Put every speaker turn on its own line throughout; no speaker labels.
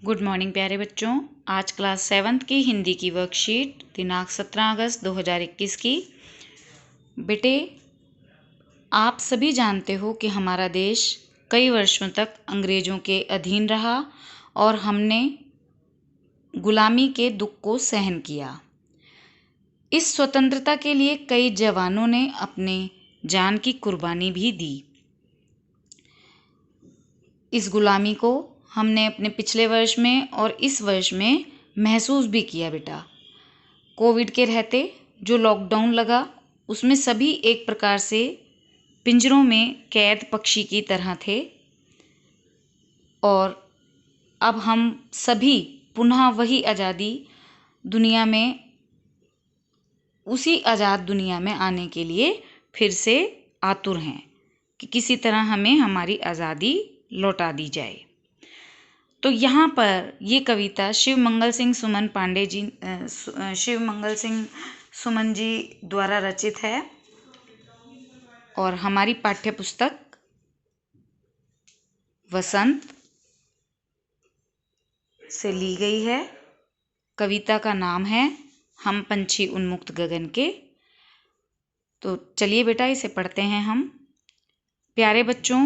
Good morning प्यारे बच्चों। आज क्लास 7th की हिंदी की वर्कशीट दिनांक 17 अगस्त 2021 की। बेटे, आप सभी जानते हो कि हमारा देश कई वर्षों तक अंग्रेज़ों के अधीन रहा और हमने गुलामी के दुख को सहन किया। इस स्वतंत्रता के लिए कई जवानों ने अपने जान की कुर्बानी भी दी। इस गुलामी को हमने अपने पिछले वर्ष में और इस वर्ष में महसूस भी किया बेटा। कोविड के रहते जो लॉकडाउन लगा उसमें सभी एक प्रकार से पिंजरों में कैद पक्षी की तरह थे और अब हम सभी पुनः वही आज़ादी दुनिया में, उसी आज़ाद दुनिया में आने के लिए फिर से आतुर हैं कि किसी तरह हमें हमारी आज़ादी लौटा दी जाए। तो यहाँ पर ये कविता शिवमंगल सिंह सुमन जी द्वारा रचित है और हमारी पाठ्य पुस्तक वसंत से ली गई है। कविता का नाम है हम पंछी उन्मुक्त गगन के। तो चलिए बेटा इसे पढ़ते हैं हम। प्यारे बच्चों,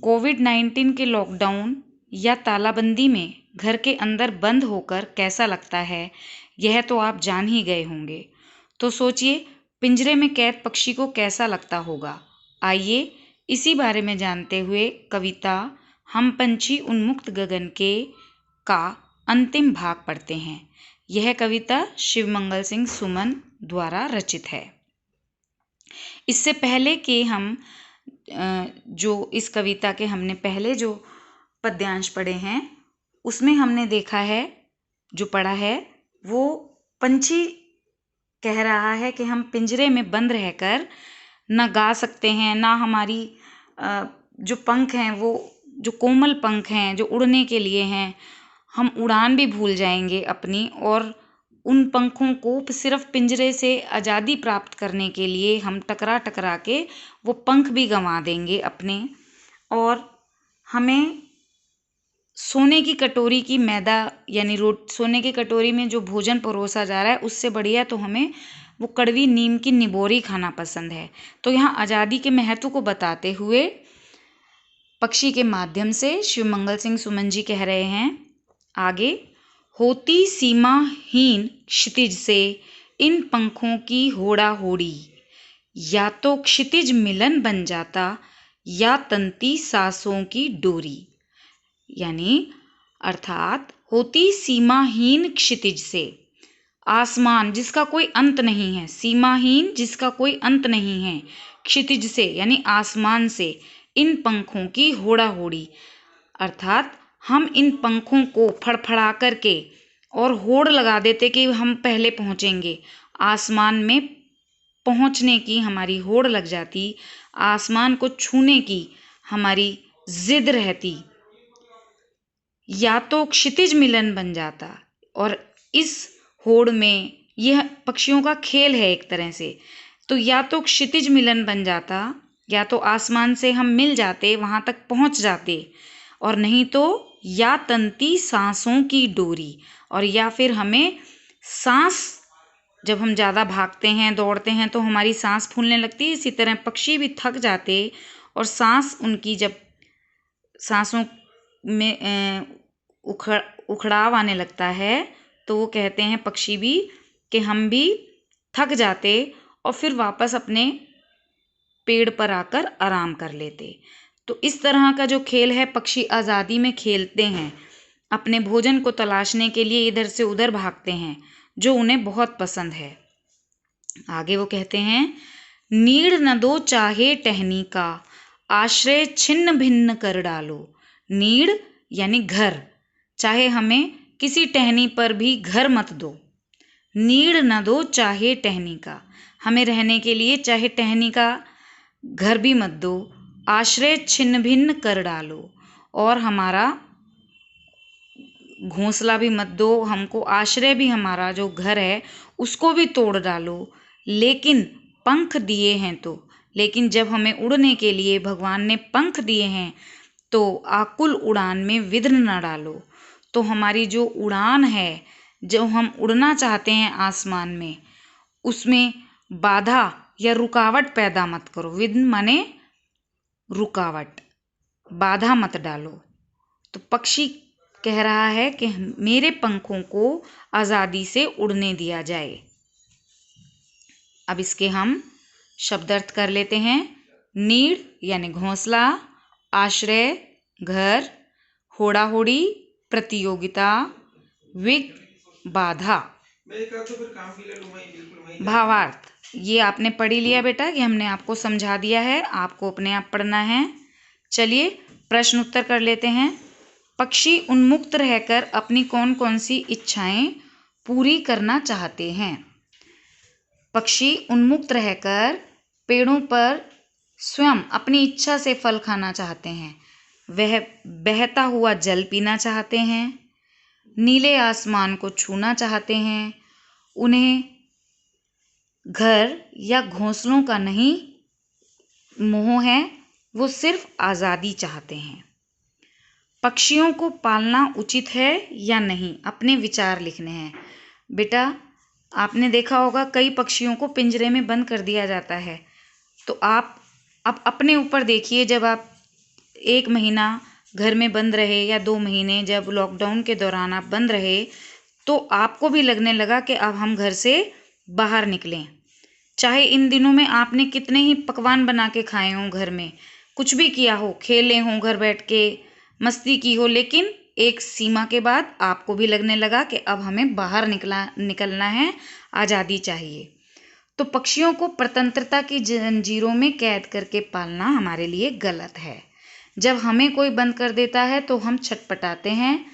कोविड-19 के लॉकडाउन या तालाबंदी में घर के अंदर बंद होकर कैसा लगता है, यह तो आप जान ही गए होंगे। तो सोचिए पिंजरे में कैद पक्षी को कैसा लगता होगा। आइए इसी बारे में जानते हुए कविता हम पंछी उन्मुक्त गगन के का अंतिम भाग पढ़ते हैं। यह कविता शिवमंगल सिंह सुमन द्वारा रचित है। इससे पहले कि हम जो इस कविता के हमने पहले जो पद्यांश पढ़े हैं उसमें हमने देखा है, जो पढ़ा है, वो पंछी कह रहा है कि हम पिंजरे में बंद रहकर ना गा सकते हैं, ना हमारी जो पंख हैं वो जो कोमल पंख हैं जो उड़ने के लिए हैं, हम उड़ान भी भूल जाएंगे अपनी, और उन पंखों को सिर्फ पिंजरे से आज़ादी प्राप्त करने के लिए हम टकरा टकरा के वो पंख भी गंवा देंगे अपने। और हमें सोने की कटोरी की मैदा यानी सोने की कटोरी में जो भोजन परोसा जा रहा है उससे बढ़िया तो हमें वो कड़वी नीम की निबोरी खाना पसंद है। तो यहाँ आज़ादी के महत्व को बताते हुए पक्षी के माध्यम से शिवमंगल सिंह सुमन जी कह रहे हैं आगे, होती सीमाहीन क्षितिज से इन पंखों की होड़ा होड़ी, या तो क्षितिज मिलन बन जाता या तंती सांसों की डोरी। यानी अर्थात होती सीमाहीन क्षितिज से, आसमान जिसका कोई अंत नहीं है, सीमाहीन जिसका कोई अंत नहीं है, क्षितिज से यानी आसमान से इन पंखों की होड़ा होड़ी, अर्थात हम इन पंखों को फड़फड़ा करके और होड़ लगा देते कि हम पहले पहुँचेंगे, आसमान में पहुँचने की हमारी होड़ लग जाती, आसमान को छूने की हमारी जिद रहती, या तो क्षितिज मिलन बन जाता। और इस होड़ में यह पक्षियों का खेल है एक तरह से, तो या तो क्षितिज मिलन बन जाता, या तो आसमान से हम मिल जाते, वहाँ तक पहुँच जाते, और नहीं तो या तंती सांसों की डोरी, और या फिर हमें सांस, जब हम ज़्यादा भागते हैं दौड़ते हैं तो हमारी सांस फूलने लगती है, इसी तरह पक्षी भी थक जाते और सांस उनकी जब सांसों में उखड़ाव आने लगता है तो वो कहते हैं पक्षी भी कि हम भी थक जाते और फिर वापस अपने पेड़ पर आकर आराम कर लेते। तो इस तरह का जो खेल है पक्षी आज़ादी में खेलते हैं, अपने भोजन को तलाशने के लिए इधर से उधर भागते हैं, जो उन्हें बहुत पसंद है। आगे वो कहते हैं, नीड़ न दो चाहे टहनी का, आश्रय छिन्न भिन्न कर डालो। नीड़ यानी घर, चाहे हमें किसी टहनी पर भी घर मत दो। नीड़ न दो चाहे टहनी का, हमें रहने के लिए चाहे टहनी का घर भी मत दो। आश्रय छिन्न भिन्न कर डालो, और हमारा घोंसला भी मत दो, हमको आश्रय भी, हमारा जो घर है उसको भी तोड़ डालो। लेकिन पंख दिए हैं तो, लेकिन जब हमें उड़ने के लिए भगवान ने पंख दिए हैं तो आकुल उड़ान में विघ्न न डालो। तो हमारी जो उड़ान है, जो हम उड़ना चाहते हैं आसमान में, उसमें बाधा या रुकावट पैदा मत करो। विघ्न माने रुकावट, बाधा मत डालो। तो पक्षी कह रहा है कि मेरे पंखों को आज़ादी से उड़ने दिया जाए। अब इसके हम शब्द अर्थ कर लेते हैं। नीड़ यानी घोंसला, आश्रय घर, होड़ा होड़ी प्रतियोगिता, विघ्न बाधा। भावार्थ ये आपने पढ़ ही लिया बेटा, कि हमने आपको समझा दिया है, आपको अपने आप पढ़ना है। चलिए प्रश्न उत्तर कर लेते हैं। पक्षी उन्मुक्त रहकर अपनी कौन कौन सी इच्छाएं पूरी करना चाहते हैं? पक्षी उन्मुक्त रहकर पेड़ों पर स्वयं अपनी इच्छा से फल खाना चाहते हैं। वह बहता हुआ जल पीना चाहते हैं, नीले आसमान को छूना चाहते हैं। उन्हें घर या घोंसलों का नहीं मोह है, वो सिर्फ आज़ादी चाहते हैं। पक्षियों को पालना उचित है या नहीं? अपने विचार लिखने हैं। बेटा आपने देखा होगा कई पक्षियों को पिंजरे में बंद कर दिया जाता है। तो आप अब अपने ऊपर देखिए, जब आप 1 महीना घर में बंद रहे या 2 महीने जब लॉकडाउन के दौरान आप बंद रहे, तो आपको भी लगने लगा कि अब हम घर से बाहर निकलें। चाहे इन दिनों में आपने कितने ही पकवान बना के खाए हों, घर में कुछ भी किया हो, खेले हों, घर बैठ के मस्ती की हो, लेकिन एक सीमा के बाद आपको भी लगने लगा कि अब हमें बाहर निकलना है, आज़ादी चाहिए। तो पक्षियों को स्वतंत्रता की जंजीरों में कैद करके पालना हमारे लिए गलत है। जब हमें कोई बंद कर देता है तो हम छटपटाते हैं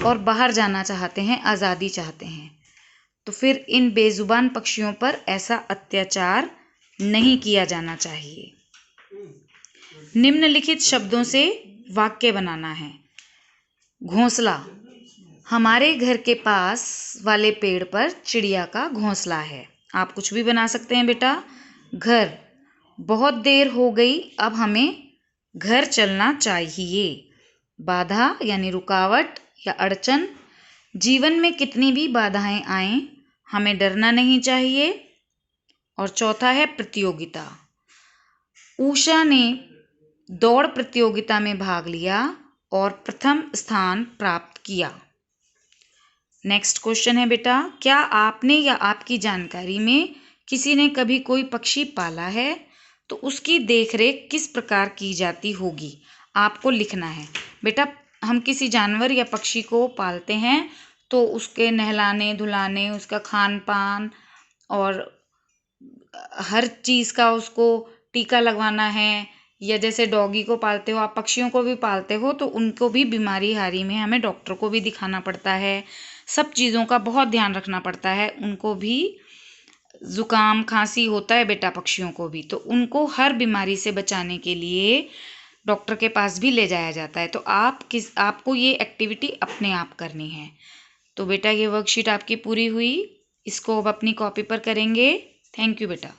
और बाहर जाना चाहते हैं, आज़ादी चाहते हैं। तो फिर इन बेजुबान पक्षियों पर ऐसा अत्याचार नहीं किया जाना चाहिए। निम्नलिखित शब्दों से वाक्य बनाना है। घोंसला, हमारे घर के पास वाले पेड़ पर चिड़िया का घोंसला है। आप कुछ भी बना सकते हैं बेटा। घर, बहुत देर हो गई, अब हमें घर चलना चाहिए। बाधा यानी रुकावट या अड़चन, जीवन में कितनी भी बाधाएं आएं, हमें डरना नहीं चाहिए। और चौथा है प्रतियोगिता। उषा ने दौड़ प्रतियोगिता में भाग लिया और प्रथम स्थान प्राप्त किया। नेक्स्ट क्वेश्चन है बेटा, क्या आपने या आपकी जानकारी में किसी ने कभी कोई पक्षी पाला है? तो उसकी देखरेख किस प्रकार की जाती होगी? आपको लिखना है। बेटा हम किसी जानवर या पक्षी को पालते हैं तो उसके नहलाने धुलाने, उसका खान पान और हर चीज़ का उसको टीका लगवाना है। या जैसे डॉगी को पालते हो, आप पक्षियों को भी पालते हो, तो उनको भी बीमारी हारी में हमें डॉक्टर को भी दिखाना पड़ता है। सब चीज़ों का बहुत ध्यान रखना पड़ता है। उनको भी ज़ुकाम खांसी होता है बेटा, पक्षियों को भी, तो उनको हर बीमारी से बचाने के लिए डॉक्टर के पास भी ले जाया जाता है। तो आपको ये एक्टिविटी अपने आप करनी है। तो बेटा ये वर्कशीट आपकी पूरी हुई, इसको अब अपनी कॉपी पर करेंगे। थैंक यू बेटा।